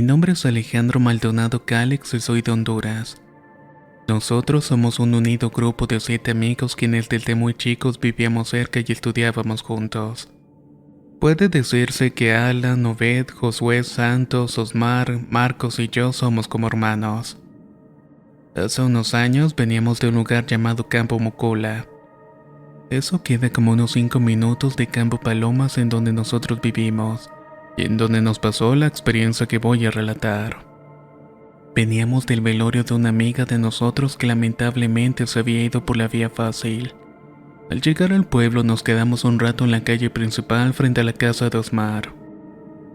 nombre es Alejandro Maldonado Cálix y soy de Honduras. Nosotros somos un unido grupo de 7 amigos quienes desde muy chicos vivíamos cerca y estudiábamos juntos. Puede decirse que Alan, Obed, Josué, Santos, Osmar, Marcos y yo somos como hermanos. Hace unos años veníamos de un lugar llamado Campo Mocola. Eso queda como unos 5 minutos de Campo Palomas en donde nosotros vivimos, y en donde nos pasó la experiencia que voy a relatar. Veníamos del velorio de una amiga de nosotros que lamentablemente se había ido por la vía fácil. Al llegar al pueblo nos quedamos un rato en la calle principal frente a la casa de Osmar.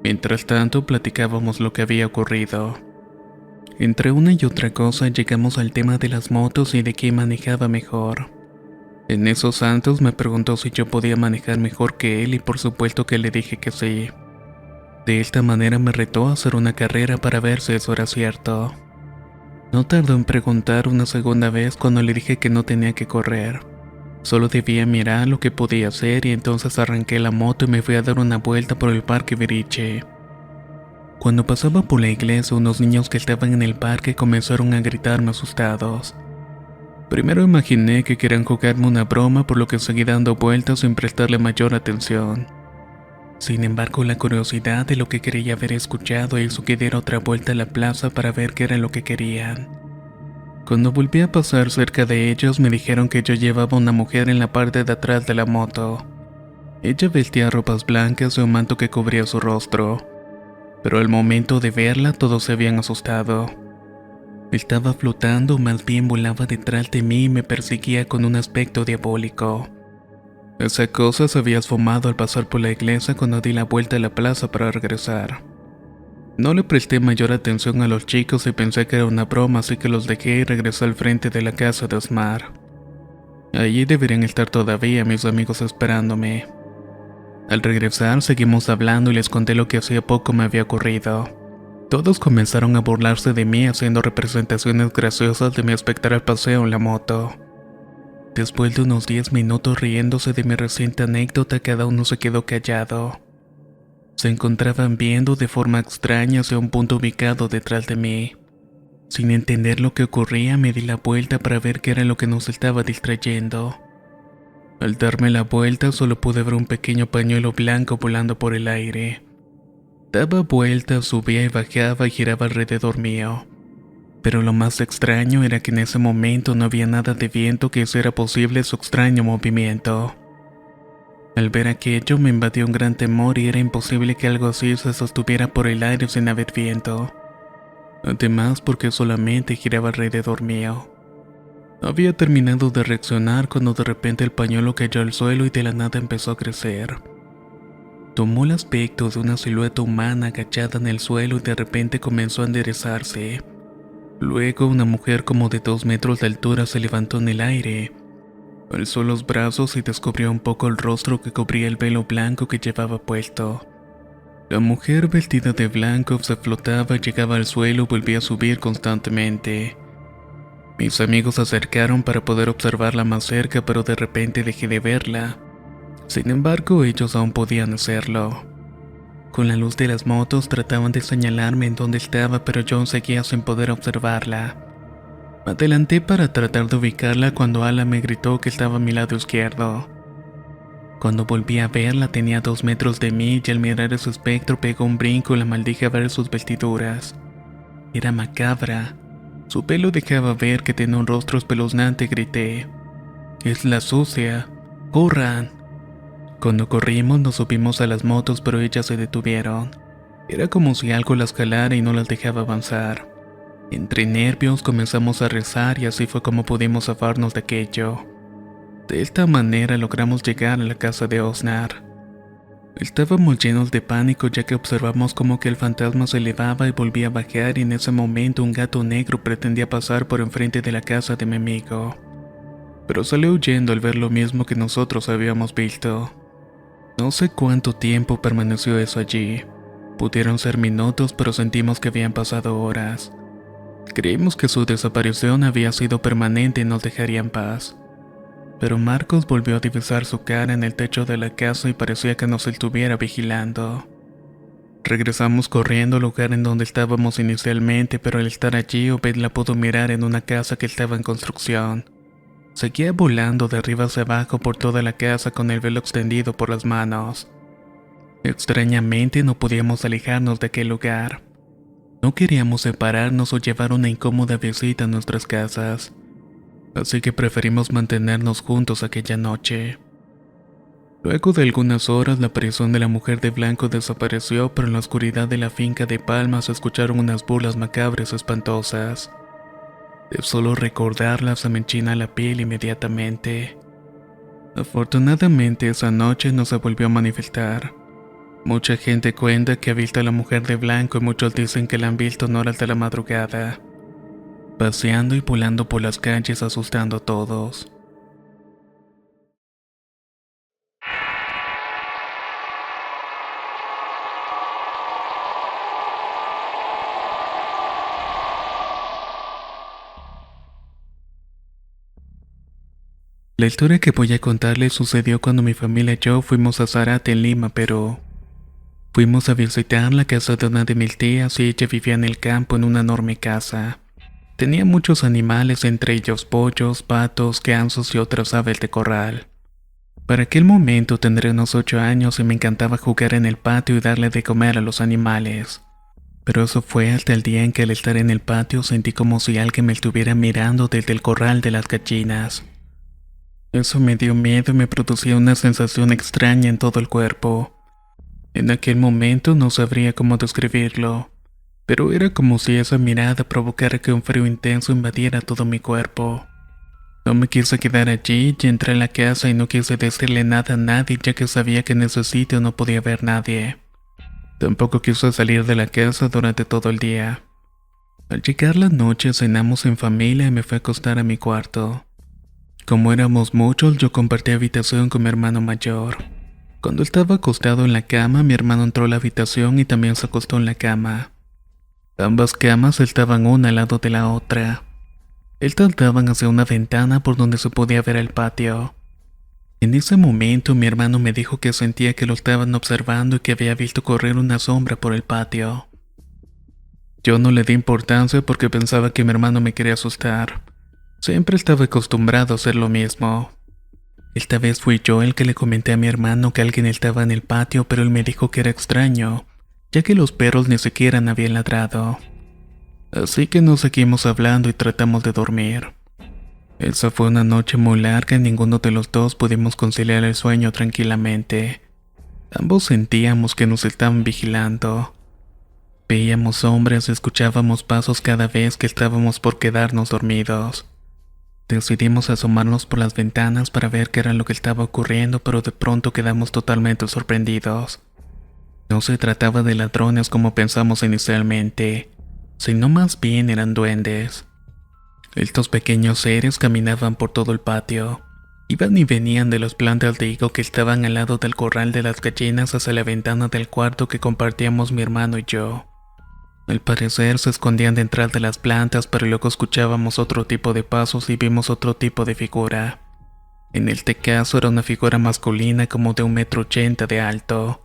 Mientras tanto platicábamos lo que había ocurrido. Entre una y otra cosa llegamos al tema de las motos y de quién manejaba mejor. En eso Santos me preguntó si yo podía manejar mejor que él y por supuesto que le dije que sí. De esta manera me retó a hacer una carrera para ver si eso era cierto. No tardó en preguntar una segunda vez cuando le dije que no tenía que correr. Solo debía mirar lo que podía hacer y entonces arranqué la moto y me fui a dar una vuelta por el parque Viriche. Cuando pasaba por la iglesia, unos niños que estaban en el parque comenzaron a gritarme asustados. Primero imaginé que querían jugarme una broma, por lo que seguí dando vueltas sin prestarle mayor atención. Sin embargo, la curiosidad de lo que quería haber escuchado hizo que diera otra vuelta a la plaza para ver qué era lo que querían. Cuando volví a pasar cerca de ellos, me dijeron que yo llevaba una mujer en la parte de atrás de la moto. Ella vestía ropas blancas y un manto que cubría su rostro, pero al momento de verla todos se habían asustado. Estaba flotando, más bien volaba detrás de mí y me perseguía con un aspecto diabólico. Esa cosa se había esfumado al pasar por la iglesia cuando di la vuelta a la plaza para regresar. No le presté mayor atención a los chicos y pensé que era una broma, así que los dejé y regresé al frente de la casa de Osmar. Allí deberían estar todavía mis amigos esperándome. Al regresar seguimos hablando y les conté lo que hacía poco me había ocurrido. Todos comenzaron a burlarse de mí haciendo representaciones graciosas de mi espectral paseo en la moto. Después de unos 10 minutos riéndose de mi reciente anécdota, cada uno se quedó callado. Se encontraban viendo de forma extraña hacia un punto ubicado detrás de mí. Sin entender lo que ocurría, me di la vuelta para ver qué era lo que nos estaba distrayendo. Al darme la vuelta, solo pude ver un pequeño pañuelo blanco volando por el aire. Daba vueltas, subía y bajaba y giraba alrededor mío. Pero lo más extraño era que en ese momento no había nada de viento que hiciera posible su extraño movimiento. Al ver aquello me invadió un gran temor y era imposible que algo así se sostuviera por el aire sin haber viento. Además, porque solamente giraba alrededor mío. Había terminado de reaccionar cuando de repente el pañuelo cayó al suelo y de la nada empezó a crecer. Tomó el aspecto de una silueta humana agachada en el suelo y de repente comenzó a enderezarse. Luego una mujer como de 2 metros de altura se levantó en el aire. Alzó los brazos y descubrió un poco el rostro que cubría el velo blanco que llevaba puesto. La mujer vestida de blanco se flotaba, llegaba al suelo y volvía a subir constantemente. Mis amigos se acercaron para poder observarla más cerca, pero de repente dejé de verla. Sin embargo, ellos aún podían hacerlo. Con la luz de las motos trataban de señalarme en dónde estaba, pero yo seguía sin poder observarla. Me adelanté para tratar de ubicarla cuando Ala me gritó que estaba a mi lado izquierdo. Cuando volví a verla tenía 2 metros de mí y al mirar ese espectro pegó un brinco y la maldije a ver sus vestiduras. Era macabra. Su pelo dejaba ver que tenía un rostro espeluznante y grité: «¡Es la sucia! ¡Corran!». Cuando corrimos nos subimos a las motos, pero ellas se detuvieron. Era como si algo las jalara y no las dejaba avanzar. Entre nervios comenzamos a rezar y así fue como pudimos zafarnos de aquello. De esta manera logramos llegar a la casa de Osnar. Estábamos llenos de pánico ya que observamos como que el fantasma se elevaba y volvía a bajar y en ese momento un gato negro pretendía pasar por enfrente de la casa de mi amigo. Pero salió huyendo al ver lo mismo que nosotros habíamos visto. No sé cuánto tiempo permaneció eso allí. Pudieron ser minutos, pero sentimos que habían pasado horas. Creímos que su desaparición había sido permanente y nos dejaría en paz. Pero Marcos volvió a divisar su cara en el techo de la casa y parecía que nos estuviera vigilando. Regresamos corriendo al lugar en donde estábamos inicialmente, pero al estar allí Obed la pudo mirar en una casa que estaba en construcción. Seguía volando de arriba hacia abajo por toda la casa con el velo extendido por las manos. Extrañamente no podíamos alejarnos de aquel lugar. No queríamos separarnos o llevar una incómoda visita a nuestras casas, así que preferimos mantenernos juntos aquella noche. Luego de algunas horas, la aparición de la mujer de blanco desapareció, pero en la oscuridad de la finca de palmas se escucharon unas burlas macabras espantosas. De solo recordarlas se me enchina la piel inmediatamente. Afortunadamente esa noche no se volvió a manifestar. Mucha gente cuenta que ha visto a la mujer de blanco y muchos dicen que la han visto en horas de la madrugada, paseando y volando por las calles asustando a todos. La historia que voy a contarles sucedió cuando mi familia y yo fuimos a Zárate en Lima, Perú. Fuimos a visitar la casa de una de mis tías y ella vivía en el campo en una enorme casa. Tenía muchos animales, entre ellos pollos, patos, gansos y otras aves de corral. Para aquel momento tendré unos 8 años y me encantaba jugar en el patio y darle de comer a los animales. Pero eso fue hasta el día en que al estar en el patio sentí como si alguien me estuviera mirando desde el corral de las gallinas. Eso me dio miedo y me producía una sensación extraña en todo el cuerpo. En aquel momento no sabría cómo describirlo, pero era como si esa mirada provocara que un frío intenso invadiera todo mi cuerpo. No me quise quedar allí y entré a la casa y no quise decirle nada a nadie, ya que sabía que en ese sitio no podía haber nadie. Tampoco quise salir de la casa durante todo el día. Al llegar la noche cenamos en familia y me fui a acostar a mi cuarto. Como éramos muchos, yo compartí habitación con mi hermano mayor. Cuando estaba acostado en la cama, mi hermano entró a la habitación y también se acostó en la cama. Ambas camas estaban una al lado de la otra. Estas daban hacia una ventana por donde se podía ver el patio. En ese momento mi hermano me dijo que sentía que lo estaban observando y que había visto correr una sombra por el patio. Yo no le di importancia porque pensaba que mi hermano me quería asustar. Siempre estaba acostumbrado a hacer lo mismo. Esta vez fui yo el que le comenté a mi hermano que alguien estaba en el patio, pero él me dijo que era extraño, ya que los perros ni siquiera habían ladrado. Así que nos seguimos hablando y tratamos de dormir. Esa fue una noche muy larga y ninguno de los dos pudimos conciliar el sueño tranquilamente. Ambos sentíamos que nos estaban vigilando. Veíamos sombras y escuchábamos pasos cada vez que estábamos por quedarnos dormidos. Decidimos asomarnos por las ventanas para ver qué era lo que estaba ocurriendo, pero de pronto quedamos totalmente sorprendidos. No se trataba de ladrones como pensamos inicialmente, sino más bien eran duendes. Estos pequeños seres caminaban por todo el patio. Iban y venían de las plantas de higo que estaban al lado del corral de las gallinas hacia la ventana del cuarto que compartíamos mi hermano y yo. Al parecer se escondían detrás de las plantas, pero luego escuchábamos otro tipo de pasos y vimos otro tipo de figura. En este caso era una figura masculina como de 1,80 m de alto.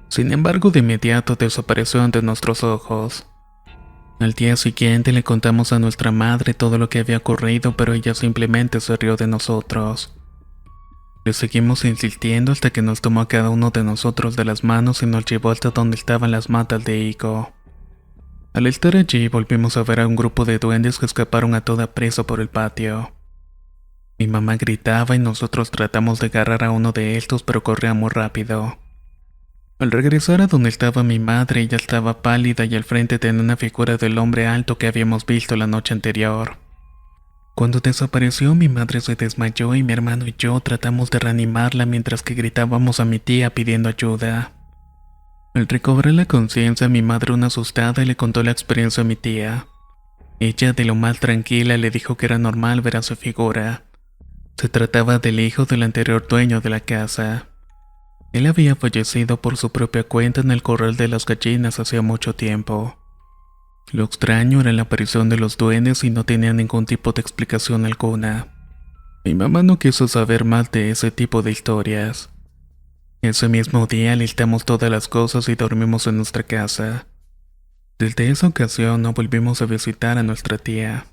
Sin embargo, de inmediato desapareció ante nuestros ojos. Al día siguiente le contamos a nuestra madre todo lo que había ocurrido, pero ella simplemente se rió de nosotros. Le seguimos insistiendo hasta que nos tomó a cada uno de nosotros de las manos y nos llevó hasta donde estaban las matas de higo. Al estar allí volvimos a ver a un grupo de duendes que escaparon a toda prisa por el patio. Mi mamá gritaba y nosotros tratamos de agarrar a uno de estos, pero corría muy rápido. Al regresar a donde estaba mi madre, ella estaba pálida y al frente tenía una figura del hombre alto que habíamos visto la noche anterior. Cuando desapareció, mi madre se desmayó y mi hermano y yo tratamos de reanimarla mientras que gritábamos a mi tía pidiendo ayuda. Al recobrar la conciencia, mi madre, una asustada, le contó la experiencia a mi tía. Ella, de lo más tranquila, le dijo que era normal ver a su figura. Se trataba del hijo del anterior dueño de la casa. Él había fallecido por su propia cuenta en el corral de las gallinas hacía mucho tiempo. Lo extraño era la aparición de los duendes y no tenía ningún tipo de explicación alguna. Mi mamá no quiso saber más de ese tipo de historias. Ese mismo día listamos todas las cosas y dormimos en nuestra casa. Desde esa ocasión no volvimos a visitar a nuestra tía.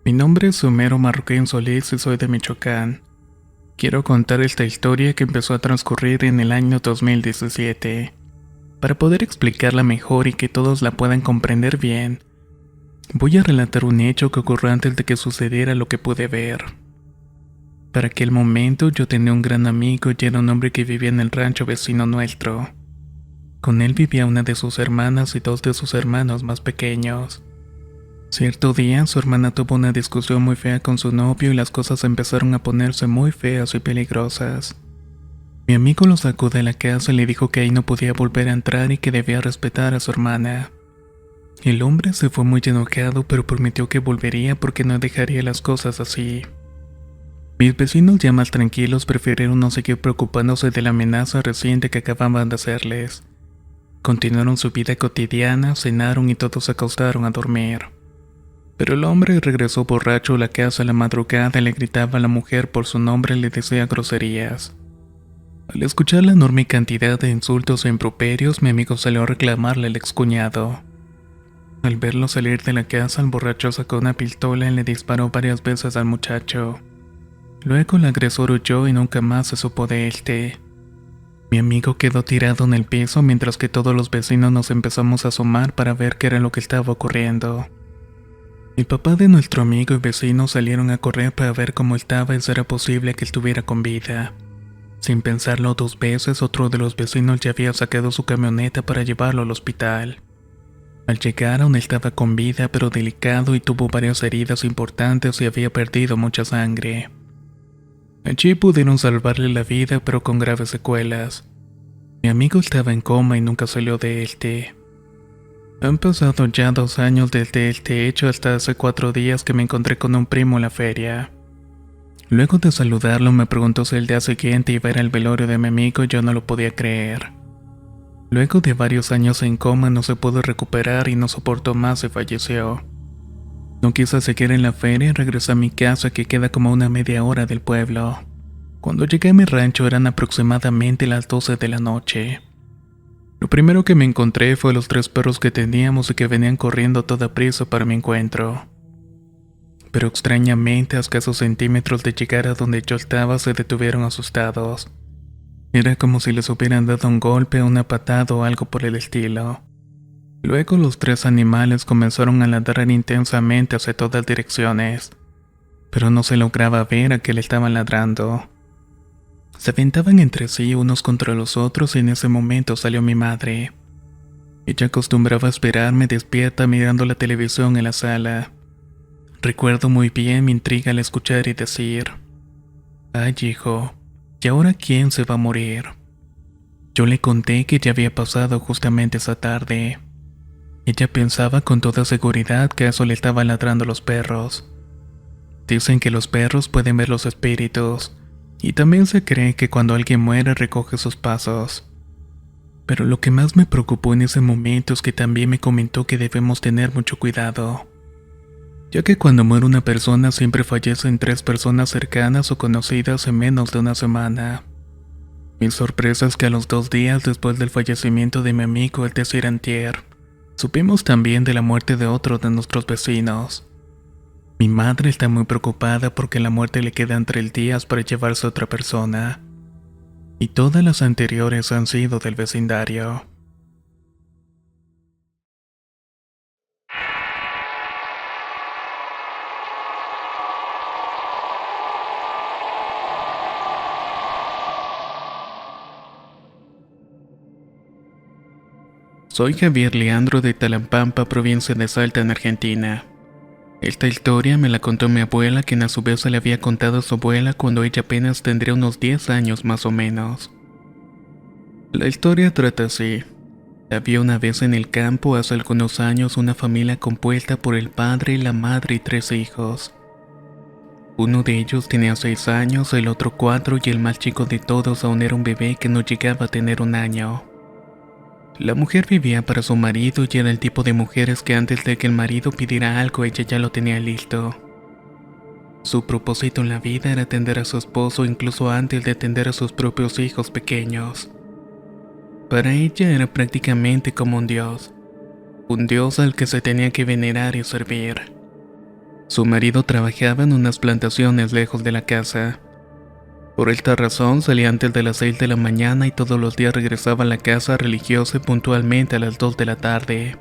Mi nombre es Homero Marroquín Solís y soy de Michoacán. Quiero contar esta historia que empezó a transcurrir en el año 2017. Para poder explicarla mejor y que todos la puedan comprender bien, voy a relatar un hecho que ocurrió antes de que sucediera lo que pude ver. Para aquel momento yo tenía un gran amigo y era un hombre que vivía en el rancho vecino nuestro. Con él vivía una de sus hermanas y dos de sus hermanos más pequeños. Cierto día, su hermana tuvo una discusión muy fea con su novio y las cosas empezaron a ponerse muy feas y peligrosas. Mi amigo lo sacó de la casa y le dijo que ahí no podía volver a entrar y que debía respetar a su hermana. El hombre se fue muy enojado, pero prometió que volvería porque no dejaría las cosas así. Mis vecinos, ya más tranquilos, prefirieron no seguir preocupándose de la amenaza reciente que acababan de hacerles. Continuaron su vida cotidiana, cenaron y todos se acostaron a dormir. Pero el hombre regresó borracho a la casa a la madrugada y le gritaba a la mujer por su nombre y le decía groserías. Al escuchar la enorme cantidad de insultos e improperios, mi amigo salió a reclamarle al excuñado. Al verlo salir de la casa, el borracho sacó una pistola y le disparó varias veces al muchacho. Luego el agresor huyó y nunca más se supo de él. Mi amigo quedó tirado en el piso mientras que todos los vecinos nos empezamos a asomar para ver qué era lo que estaba ocurriendo. El papá de nuestro amigo y vecino salieron a correr para ver cómo estaba y si era posible que estuviera con vida. Sin pensarlo dos veces, otro de los vecinos ya había sacado su camioneta para llevarlo al hospital. Al llegar aún estaba con vida pero delicado y tuvo varias heridas importantes y había perdido mucha sangre. Allí pudieron salvarle la vida pero con graves secuelas. Mi amigo estaba en coma y nunca salió de él. Han pasado ya 2 años desde este hecho hasta hace 4 días que me encontré con un primo en la feria. Luego de saludarlo me preguntó si el día siguiente iba a ir al velorio de mi amigo y yo no lo podía creer. Luego de varios años en coma no se pudo recuperar y no soportó más y falleció. No quise seguir en la feria y regresé a mi casa que queda como una media hora del pueblo. Cuando llegué a mi rancho eran aproximadamente las 12 de la noche. Lo primero que me encontré fue los 3 perros que teníamos y que venían corriendo a toda prisa para mi encuentro. Pero extrañamente a escasos centímetros de llegar a donde yo estaba se detuvieron asustados. Era como si les hubieran dado un golpe, una patada o algo por el estilo. Luego los 3 animales comenzaron a ladrar intensamente hacia todas direcciones, pero no se lograba ver a qué le estaban ladrando. Se aventaban entre sí unos contra los otros y en ese momento salió mi madre. Ella acostumbraba a esperarme despierta mirando la televisión en la sala. Recuerdo muy bien mi intriga al escuchar y decir: «Ay, hijo, ¿y ahora quién se va a morir?». Yo le conté que ya había pasado justamente esa tarde. Ella pensaba con toda seguridad que a eso le estaban ladrando los perros. Dicen que los perros pueden ver los espíritus, y también se cree que cuando alguien muere recoge sus pasos. Pero lo que más me preocupó en ese momento es que también me comentó que debemos tener mucho cuidado, ya que cuando muere una persona siempre fallecen 3 personas cercanas o conocidas en menos de una semana. Mi sorpresa es que a los 2 días después del fallecimiento de mi amigo, el decir antier, supimos también de la muerte de otro de nuestros vecinos. Mi madre está muy preocupada porque la muerte le quedan 3 días para llevarse a otra persona. Y todas las anteriores han sido del vecindario. Soy Javier Leandro de Talampampa, provincia de Salta, en Argentina. Esta historia me la contó mi abuela, quien a su vez se le había contado a su abuela cuando ella apenas tendría unos 10 años más o menos. La historia trata así. Había una vez en el campo hace algunos años una familia compuesta por el padre, la madre y 3 hijos. Uno de ellos tenía 6 años, el otro 4 y el más chico de todos aún era un bebé que no llegaba a tener 1 año. La mujer vivía para su marido y era el tipo de mujeres que antes de que el marido pidiera algo ella ya lo tenía listo. Su propósito en la vida era atender a su esposo incluso antes de atender a sus propios hijos pequeños. Para ella era prácticamente como un dios al que se tenía que venerar y servir. Su marido trabajaba en unas plantaciones lejos de la casa. Por esta razón salía antes de las 6 de la mañana y todos los días regresaba a la casa religiosa puntualmente a las 2 de la tarde.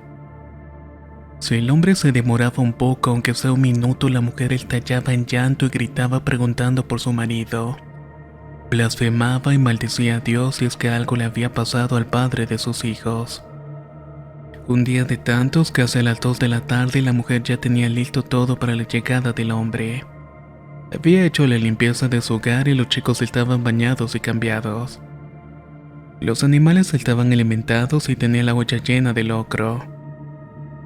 Si el hombre se demoraba un poco, aunque sea un minuto, la mujer estallaba en llanto y gritaba preguntando por su marido. Blasfemaba y maldecía a Dios si es que algo le había pasado al padre de sus hijos. Un día de tantos, casi a las 2 de la tarde, la mujer ya tenía listo todo para la llegada del hombre. Había hecho la limpieza de su hogar y los chicos estaban bañados y cambiados. Los animales estaban alimentados y tenía la olla llena de locro.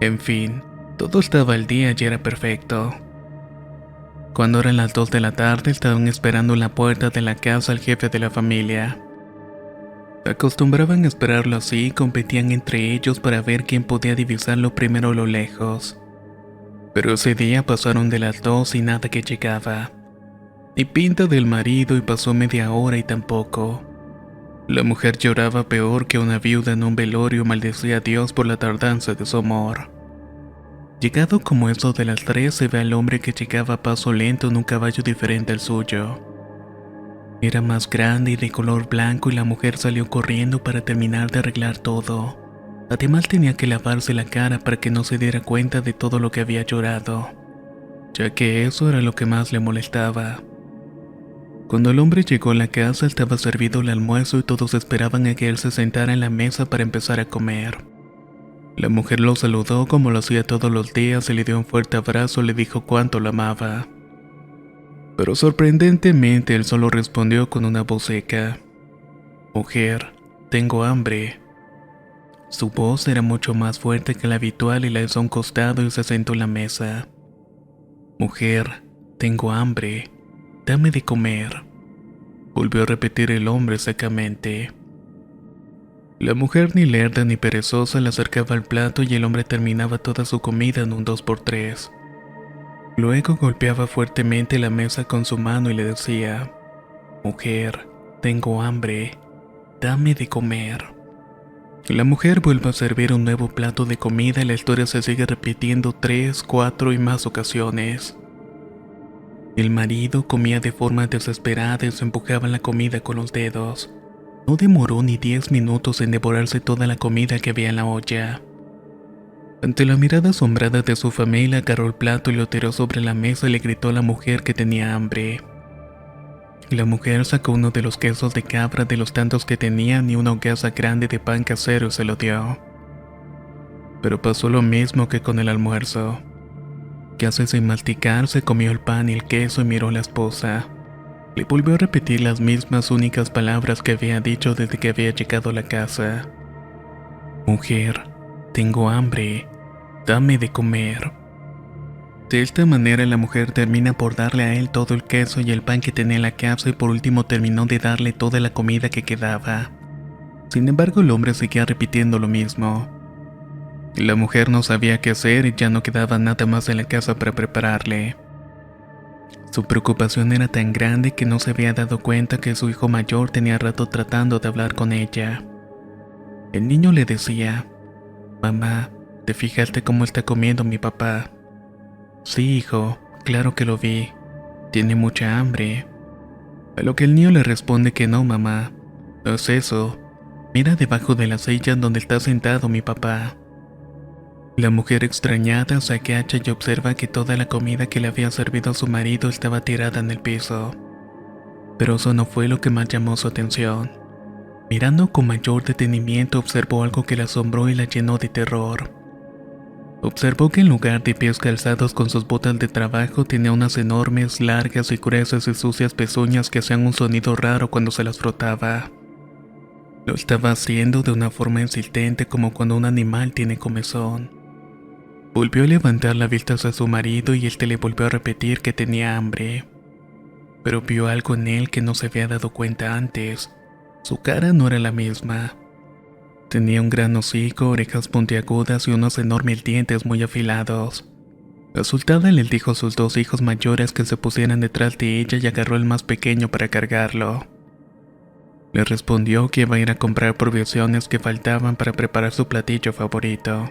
En fin, todo estaba al día y era perfecto. Cuando eran las 2 de la tarde, estaban esperando en la puerta de la casa al jefe de la familia. Acostumbraban a esperarlo así y competían entre ellos para ver quién podía divisarlo primero a lo lejos. Pero ese día pasaron de las 2 y nada que llegaba. Ni pinta del marido y pasó media hora y tampoco. La mujer lloraba peor que una viuda en un velorio y maldecía a Dios por la tardanza de su amor. Llegado como eso de las 3 se ve al hombre que llegaba a paso lento en un caballo diferente al suyo. Era más grande y de color blanco y la mujer salió corriendo para terminar de arreglar todo. Además tenía que lavarse la cara para que no se diera cuenta de todo lo que había llorado, ya que eso era lo que más le molestaba. Cuando el hombre llegó a la casa estaba servido el almuerzo y todos esperaban a que él se sentara en la mesa para empezar a comer. La mujer lo saludó como lo hacía todos los días y le dio un fuerte abrazo y le dijo cuánto lo amaba. Pero sorprendentemente él solo respondió con una voz seca: «Mujer, tengo hambre». Su voz era mucho más fuerte que la habitual y la hizo a un costado y se sentó en la mesa. «Mujer, tengo hambre, dame de comer», volvió a repetir el hombre secamente. La mujer ni lerda ni perezosa le acercaba al plato y el hombre terminaba toda su comida en un 2x3. Luego golpeaba fuertemente la mesa con su mano y le decía: «Mujer, tengo hambre, dame de comer». La mujer vuelve a servir un nuevo plato de comida y la historia se sigue repitiendo 3, 4 y más ocasiones. El marido comía de forma desesperada y se empujaba la comida con los dedos. No demoró ni 10 minutos en devorarse toda la comida que había en la olla. Ante la mirada asombrada de su familia, agarró el plato y lo tiró sobre la mesa y le gritó a la mujer que tenía hambre. La mujer sacó uno de los quesos de cabra de los tantos que tenían y una hogaza grande de pan casero y se lo dio. Pero pasó lo mismo que con el almuerzo. Casi sin masticar se comió el pan y el queso y miró a la esposa. Le volvió a repetir las mismas únicas palabras que había dicho desde que había llegado a la casa. «Mujer, tengo hambre, dame de comer». De esta manera la mujer termina por darle a él todo el queso y el pan que tenía en la casa y por último terminó de darle toda la comida que quedaba. Sin embargo, el hombre seguía repitiendo lo mismo. La mujer no sabía qué hacer y ya no quedaba nada más en la casa para prepararle. Su preocupación era tan grande que no se había dado cuenta que su hijo mayor tenía rato tratando de hablar con ella. El niño le decía: «Mamá, ¿te fijaste cómo está comiendo mi papá?» «Sí, hijo, claro que lo vi. Tiene mucha hambre». A lo que el niño le responde que no, mamá. «No es eso. Mira debajo de la silla donde está sentado mi papá». La mujer extrañada se agacha y observa que toda la comida que le había servido a su marido estaba tirada en el piso. Pero eso no fue lo que más llamó su atención. Mirando con mayor detenimiento observó algo que la asombró y la llenó de terror. Observó que en lugar de pies calzados con sus botas de trabajo tenía unas enormes, largas y gruesas y sucias pezuñas que hacían un sonido raro cuando se las frotaba. Lo estaba haciendo de una forma insistente como cuando un animal tiene comezón. Volvió a levantar la vista hacia su marido y éste le volvió a repetir que tenía hambre. pero vio algo en él que no se había dado cuenta antes. Su cara no era la misma. Tenía un gran hocico, orejas puntiagudas y unos enormes dientes muy afilados. Asustada le dijo a sus dos hijos mayores que se pusieran detrás de ella y agarró al más pequeño para cargarlo. Le respondió que iba a ir a comprar provisiones que faltaban para preparar su platillo favorito.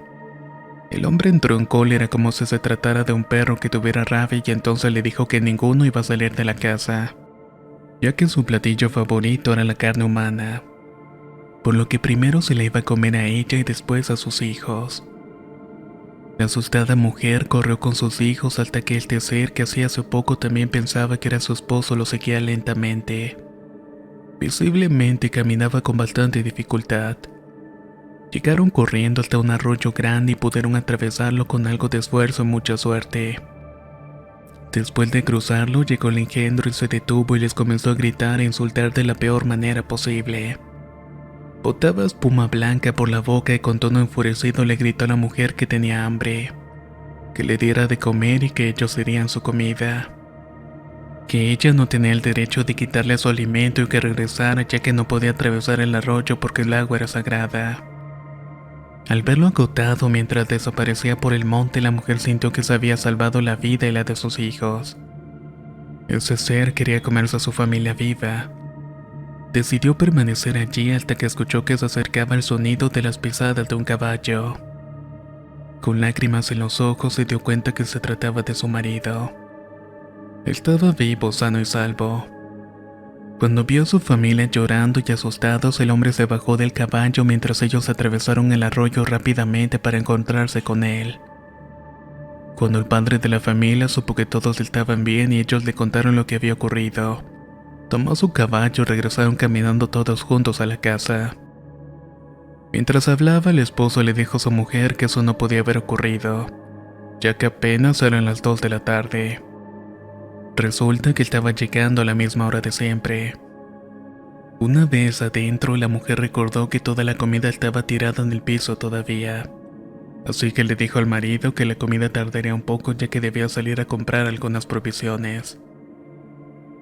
El hombre entró en cólera como si se tratara de un perro que tuviera rabia y entonces le dijo que ninguno iba a salir de la casa, ya que su platillo favorito era la carne humana, por lo que primero se la iba a comer a ella y después a sus hijos. La asustada mujer corrió con sus hijos hasta que el tercer, que hacía hace poco también pensaba que era su esposo, lo seguía lentamente. Visiblemente caminaba con bastante dificultad. Llegaron corriendo hasta un arroyo grande y pudieron atravesarlo con algo de esfuerzo y mucha suerte. Después de cruzarlo, llegó el engendro y se detuvo y les comenzó a gritar e insultar de la peor manera posible. Botaba espuma blanca por la boca y con tono enfurecido le gritó a la mujer que tenía hambre, que le diera de comer y que ellos serían su comida. Que ella no tenía el derecho de quitarle su alimento y que regresara ya que no podía atravesar el arroyo porque el agua era sagrada. Al verlo agotado mientras desaparecía por el monte, la mujer sintió que se había salvado la vida y la de sus hijos. Ese ser quería comerse a su familia viva. Decidió permanecer allí hasta que escuchó que se acercaba el sonido de las pisadas de un caballo. Con lágrimas en los ojos se dio cuenta que se trataba de su marido. Estaba vivo, sano y salvo. Cuando vio a su familia llorando y asustados, el hombre se bajó del caballo mientras ellos atravesaron el arroyo rápidamente para encontrarse con él. Cuando el padre de la familia supo que todos estaban bien y ellos le contaron lo que había ocurrido, tomó su caballo y regresaron caminando todos juntos a la casa. Mientras hablaba, el esposo le dijo a su mujer que eso no podía haber ocurrido, ya que apenas eran las 2 de la tarde. Resulta que estaba llegando a la misma hora de siempre. Una vez adentro, la mujer recordó que toda la comida estaba tirada en el piso todavía. Así que le dijo al marido que la comida tardaría un poco ya que debía salir a comprar algunas provisiones.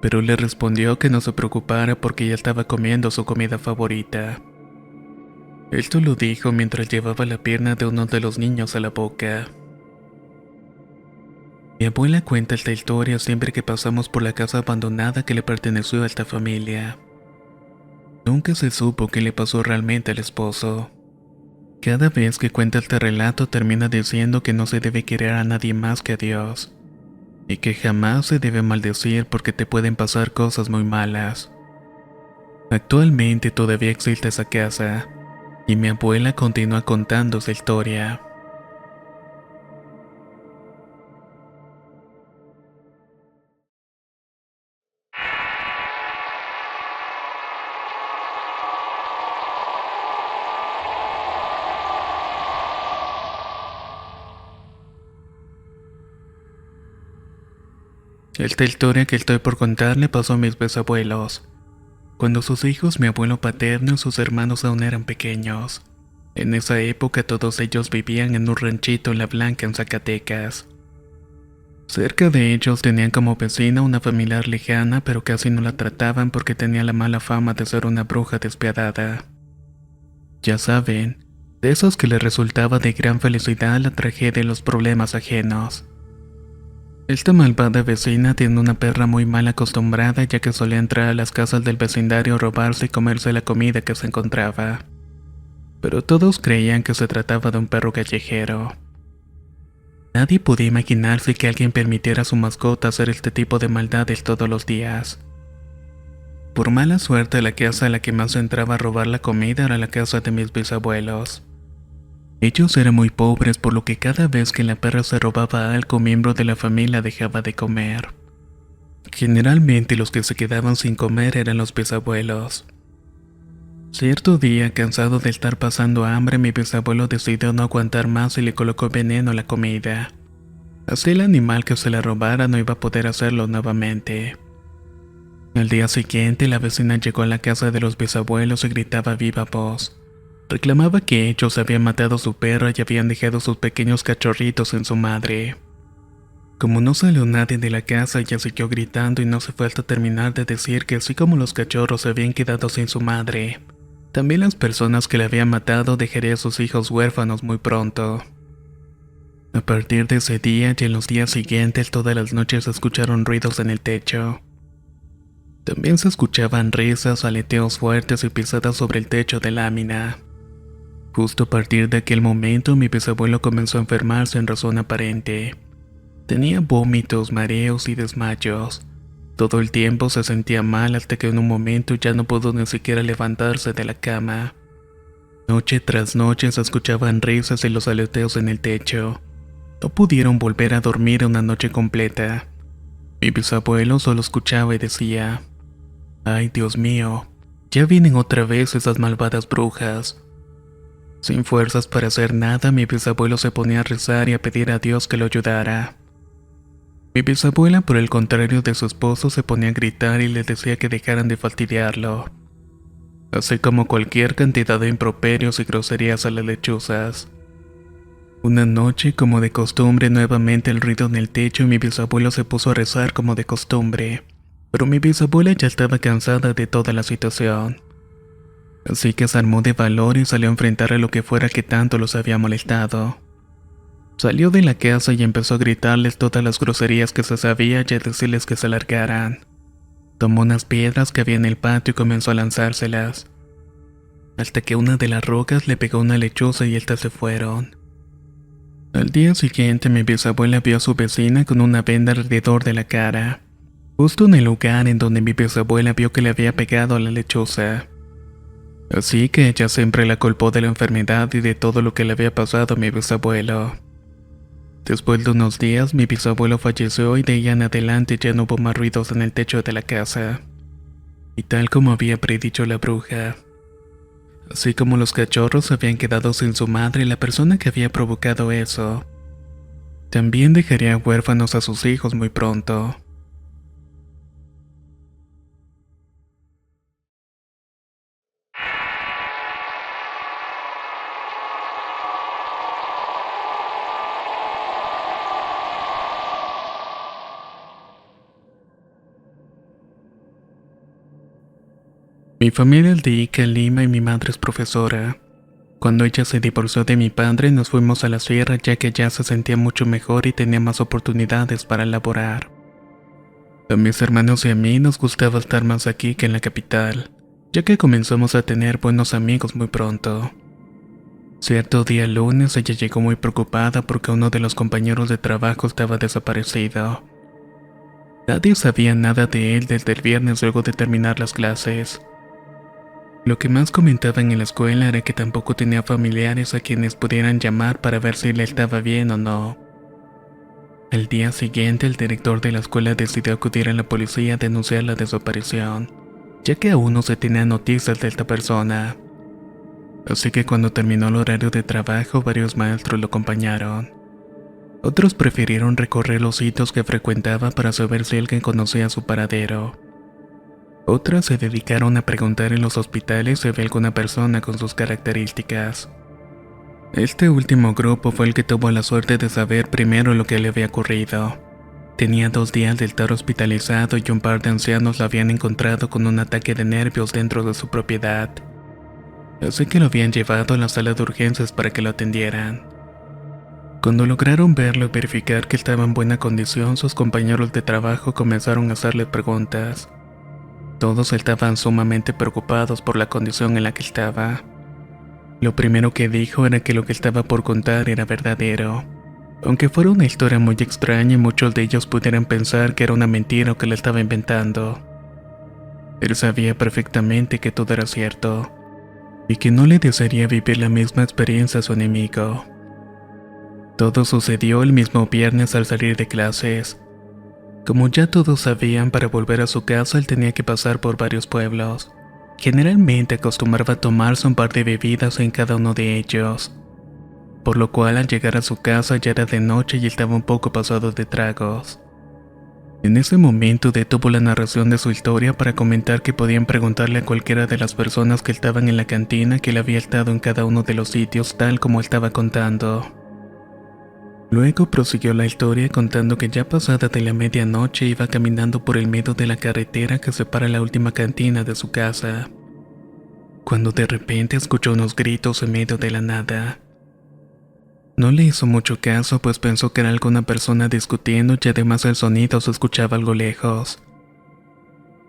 Pero le respondió que no se preocupara porque ya estaba comiendo su comida favorita. Esto lo dijo mientras llevaba la pierna de uno de los niños a la boca. Mi abuela cuenta esta historia siempre que pasamos por la casa abandonada que le perteneció a esta familia. Nunca se supo qué le pasó realmente al esposo. Cada vez que cuenta este relato termina diciendo que no se debe querer a nadie más que a Dios, y que jamás se debe maldecir porque te pueden pasar cosas muy malas. Actualmente todavía existe esa casa, y mi abuela continúa contando esa historia. Esta historia que estoy por contar le pasó a mis bisabuelos, cuando sus hijos, mi abuelo paterno y sus hermanos aún eran pequeños. En esa época todos ellos vivían en un ranchito en La Blanca, en Zacatecas. Cerca de ellos tenían como vecina una familiar lejana, pero casi no la trataban porque tenía la mala fama de ser una bruja despiadada. Ya saben, de esos que les resultaba de gran felicidad la tragedia y los problemas ajenos. Esta malvada vecina tiene una perra muy mal acostumbrada ya que solía entrar a las casas del vecindario a robarse y comerse la comida que se encontraba. Pero todos creían que se trataba de un perro callejero. Nadie podía imaginarse que alguien permitiera a su mascota hacer este tipo de maldades todos los días. Por mala suerte, la casa a la que más entraba a robar la comida era la casa de mis bisabuelos. Ellos eran muy pobres, por lo que cada vez que la perra se robaba algo, miembro de la familia dejaba de comer. Generalmente los que se quedaban sin comer eran los bisabuelos. Cierto día, cansado de estar pasando hambre, mi bisabuelo decidió no aguantar más y le colocó veneno a la comida. Así el animal que se la robara no iba a poder hacerlo nuevamente. Al día siguiente, la vecina llegó a la casa de los bisabuelos y gritaba a viva voz. Reclamaba que ellos habían matado a su perra y habían dejado sus pequeños cachorritos en su madre. Como no salió nadie de la casa, ella siguió gritando y no se fue hasta terminar de decir que así como los cachorros se habían quedado sin su madre, también las personas que la habían matado dejarían a sus hijos huérfanos muy pronto. A partir de ese día y en los días siguientes, todas las noches se escucharon ruidos en el techo. También se escuchaban risas, aleteos fuertes y pisadas sobre el techo de lámina. Justo a partir de aquel momento, mi bisabuelo comenzó a enfermarse en razón aparente. Tenía vómitos, mareos y desmayos. Todo el tiempo se sentía mal hasta que en un momento ya no pudo ni siquiera levantarse de la cama. Noche tras noche se escuchaban risas y los aleteos en el techo. No pudieron volver a dormir una noche completa. Mi bisabuelo solo escuchaba y decía: «Ay, Dios mío, ya vienen otra vez esas malvadas brujas». Sin fuerzas para hacer nada, mi bisabuelo se ponía a rezar y a pedir a Dios que lo ayudara. Mi bisabuela, por el contrario de su esposo, se ponía a gritar y le decía que dejaran de fastidiarlo, así como cualquier cantidad de improperios y groserías a las lechuzas. Una noche, como de costumbre, nuevamente el ruido en el techo y mi bisabuelo se puso a rezar como de costumbre, pero mi bisabuela ya estaba cansada de toda la situación. Así que se armó de valor y salió a enfrentar a lo que fuera que tanto los había molestado. Salió de la casa y empezó a gritarles todas las groserías que se sabía y a decirles que se largaran. Tomó unas piedras que había en el patio y comenzó a lanzárselas, hasta que una de las rocas le pegó una lechuza y estas se fueron. Al día siguiente, mi bisabuela vio a su vecina con una venda alrededor de la cara, justo en el lugar en donde mi bisabuela vio que le había pegado a la lechuza. Así que ella siempre la culpó de la enfermedad y de todo lo que le había pasado a mi bisabuelo. Después de unos días, mi bisabuelo falleció y de ahí en adelante ya no hubo más ruidos en el techo de la casa. Y tal como había predicho la bruja, así como los cachorros habían quedado sin su madre, la persona que había provocado eso también dejaría huérfanos a sus hijos muy pronto. Mi familia es de Ica, Lima, y mi madre es profesora. Cuando ella se divorció de mi padre, nos fuimos a la sierra ya que allá se sentía mucho mejor y tenía más oportunidades para laborar. A mis hermanos y a mí nos gustaba estar más aquí que en la capital, ya que comenzamos a tener buenos amigos muy pronto. Cierto día lunes, ella llegó muy preocupada porque uno de los compañeros de trabajo estaba desaparecido. Nadie sabía nada de él desde el viernes luego de terminar las clases. Lo que más comentaban en la escuela era que tampoco tenía familiares a quienes pudieran llamar para ver si le estaba bien o no. Al día siguiente, el director de la escuela decidió acudir a la policía a denunciar la desaparición, ya que aún no se tenían noticias de esta persona. Así que cuando terminó el horario de trabajo, varios maestros lo acompañaron. Otros prefirieron recorrer los sitios que frecuentaba para saber si alguien conocía su paradero. Otras se dedicaron a preguntar en los hospitales si había alguna persona con sus características. Este último grupo fue el que tuvo la suerte de saber primero lo que le había ocurrido. Tenía 2 días de estar hospitalizado y un par de ancianos lo habían encontrado con un ataque de nervios dentro de su propiedad. Así que lo habían llevado a la sala de urgencias para que lo atendieran. Cuando lograron verlo y verificar que estaba en buena condición, sus compañeros de trabajo comenzaron a hacerle preguntas. Todos estaban sumamente preocupados por la condición en la que estaba. Lo primero que dijo era que lo que estaba por contar era verdadero, aunque fuera una historia muy extraña y muchos de ellos pudieran pensar que era una mentira o que la estaba inventando. Él sabía perfectamente que todo era cierto, y que no le desearía vivir la misma experiencia a su enemigo. Todo sucedió el mismo viernes al salir de clases. Como ya todos sabían, para volver a su casa él tenía que pasar por varios pueblos. Generalmente acostumbraba a tomarse un par de bebidas en cada uno de ellos, por lo cual al llegar a su casa ya era de noche y estaba un poco pasado de tragos. En ese momento detuvo la narración de su historia para comentar que podían preguntarle a cualquiera de las personas que estaban en la cantina que él había estado en cada uno de los sitios tal como estaba contando. Luego prosiguió la historia contando que ya pasada de la medianoche iba caminando por el medio de la carretera que separa la última cantina de su casa, cuando de repente escuchó unos gritos en medio de la nada. No le hizo mucho caso, pues pensó que era alguna persona discutiendo y además el sonido se escuchaba algo lejos.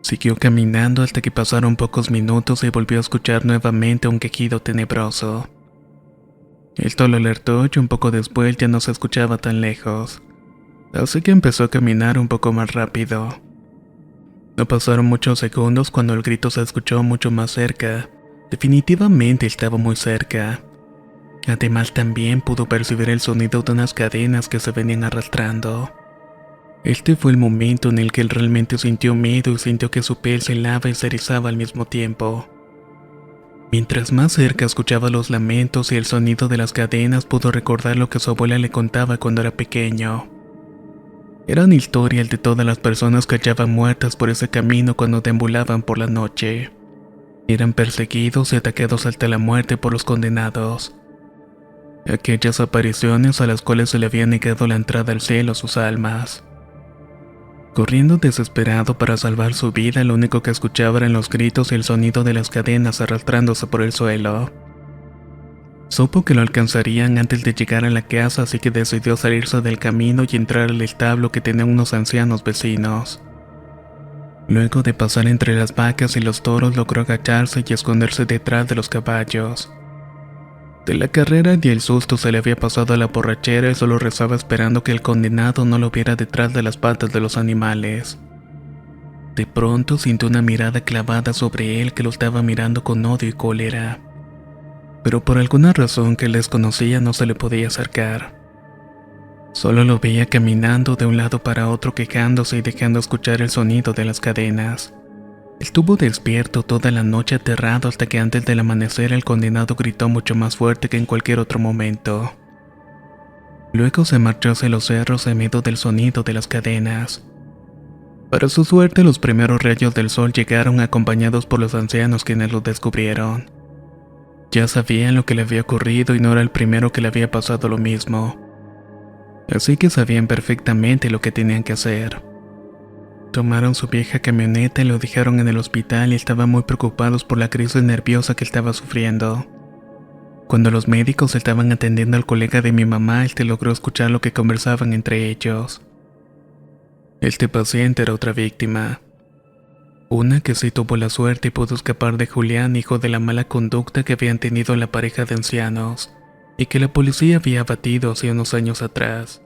Siguió caminando hasta que pasaron pocos minutos y volvió a escuchar nuevamente un quejido tenebroso. Esto lo alertó y un poco después ya no se escuchaba tan lejos, así que empezó a caminar un poco más rápido. No pasaron muchos segundos cuando el grito se escuchó mucho más cerca. Definitivamente estaba muy cerca. Además también pudo percibir el sonido de unas cadenas que se venían arrastrando. Este fue el momento en el que él realmente sintió miedo y sintió que su piel se helaba y se erizaba al mismo tiempo. Mientras más cerca escuchaba los lamentos y el sonido de las cadenas, pudo recordar lo que su abuela le contaba cuando era pequeño. Eran historias de todas las personas que hallaban muertas por ese camino cuando deambulaban por la noche. Eran perseguidos y atacados hasta la muerte por los condenados. Aquellas apariciones a las cuales se le había negado la entrada al cielo a sus almas. Corriendo desesperado para salvar su vida, lo único que escuchaba eran los gritos y el sonido de las cadenas arrastrándose por el suelo. Supo que lo alcanzarían antes de llegar a la casa, así que decidió salirse del camino y entrar al establo que tenían unos ancianos vecinos. Luego de pasar entre las vacas y los toros, logró agacharse y esconderse detrás de los caballos. De la carrera y el susto se le había pasado a la borrachera y solo rezaba esperando que el condenado no lo viera detrás de las patas de los animales. De pronto sintió una mirada clavada sobre él que lo estaba mirando con odio y cólera. Pero por alguna razón que él desconocía no se le podía acercar. Solo lo veía caminando de un lado para otro quejándose y dejando escuchar el sonido de las cadenas. Estuvo despierto toda la noche aterrado hasta que antes del amanecer el condenado gritó mucho más fuerte que en cualquier otro momento. Luego se marchó hacia los cerros en medio del sonido de las cadenas. Para su suerte, los primeros rayos del sol llegaron acompañados por los ancianos quienes lo descubrieron. Ya sabían lo que le había ocurrido y no era el primero que le había pasado lo mismo. Así que sabían perfectamente lo que tenían que hacer. Tomaron su vieja camioneta y lo dejaron en el hospital y estaban muy preocupados por la crisis nerviosa que estaba sufriendo. Cuando los médicos estaban atendiendo al colega de mi mamá, logró escuchar lo que conversaban entre ellos. Este paciente era otra víctima. Una que sí tuvo la suerte y pudo escapar de Julián, hijo de la mala conducta que habían tenido la pareja de ancianos, y que la policía había abatido hace unos años atrás.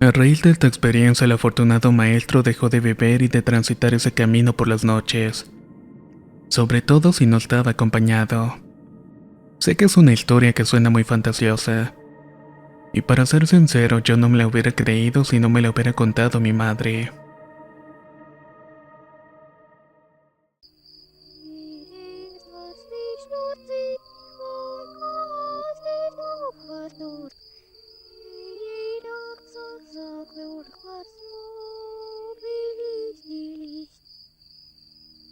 A raíz de esta experiencia, el afortunado maestro dejó de beber y de transitar ese camino por las noches, sobre todo si no estaba acompañado. Sé que es una historia que suena muy fantasiosa, y para ser sincero, yo no me la hubiera creído si no me la hubiera contado mi madre.